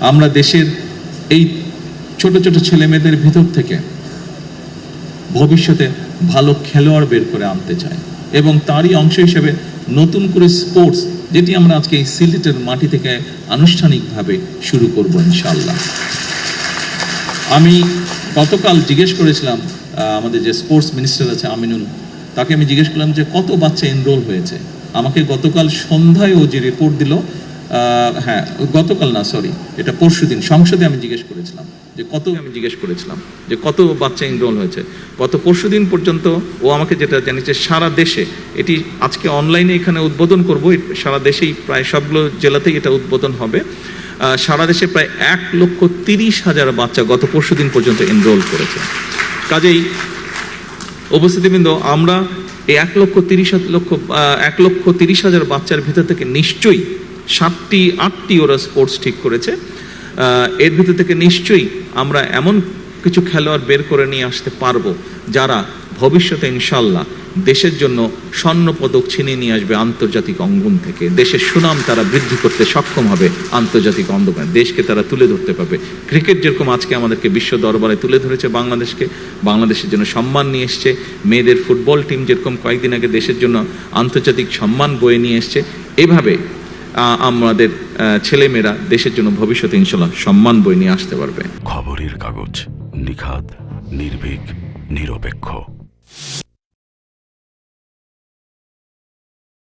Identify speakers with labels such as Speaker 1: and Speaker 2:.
Speaker 1: আমরা দেশের এই ছোট ছোট ছেলে মেয়েদের ভিতর থেকে ভবিষ্যতে ভালো খেলোয়াড় বের করে আনতে চাই এবং তারই অংশ হিসেবে নতুন করে স্পোর্টস, যেটি আমরা আজকে এই সিলেটের মাটি থেকে আনুষ্ঠানিকভাবে শুরু করব ইনশাআল্লাহ। আমি গতকাল জিজ্ঞেস করেছিলাম আমাদের যে স্পোর্টস মিনিস্টার আছে আমিনুল, তাকে আমি জিজ্ঞেস করলাম যে কত বাচ্চা এনরোল হয়েছে। আমাকে গতকাল সন্ধ্যায় ও যে রিপোর্ট দিল, গতকাল না, সরি, এটা পরশুদিন সংসদে আমি জিজ্ঞেস করেছিলাম যে কত বাচ্চা এনরোল হয়েছে। গত পরশুদিন পর্যন্ত ও আমাকে যেটা জানিয়েছে, সারা দেশে, এটি আজকে অনলাইনে এখানে উদ্বোধন করব, সারা দেশেই প্রায় সবগুলো জেলাতেই এটা উদ্বোধন হবে। সারা দেশে প্রায় 1,30,000 বাচ্চা গত পরশুদিন পর্যন্ত এনরোল করেছে। কাজেই উপস্থিতিবৃন্দ, আমরা এই 1,30,000 বাচ্চার ভিতর থেকে নিশ্চয়ই 7-8টি ওরা স্পোর্টস ঠিক করেছে। এর ভিতর থেকে নিশ্চয়ই আমরা এমন কিছু খেলোয়াড় বের করে নিয়ে আসতে পারবো যারা ভবিষ্যতে ইনশাল্লাহ দেশের জন্য স্বর্ণ পদক ছিনিয়ে নিয়ে আসবে আন্তর্জাতিক অঙ্গন থেকে। দেশের সুনাম তারা বৃদ্ধি করতে সক্ষম হবে আন্তর্জাতিক অঙ্গনে, দেশকে তারা তুলে ধরতে পারবে। ক্রিকেট যেরকম আজকে আমাদেরকে বিশ্ব দরবারে তুলে ধরেছে বাংলাদেশকে, বাংলাদেশের জন্য সম্মান নিয়ে এসছে, মেয়েদের ফুটবল টিম যেরকম কয়েকদিন আগে দেশের জন্য আন্তর্জাতিক সম্মান বয়ে নিয়ে এসছে, এভাবে আমাদের ছেলেমেয়েরা দেশের জন্য ভবিষ্যতে ইনশাল্লাহ সম্মান বয়ে নিয়ে আসতে পারবে।
Speaker 2: খবরের কাগজ, নিখাদ, নির্ভীক, নিরপেক্ষ।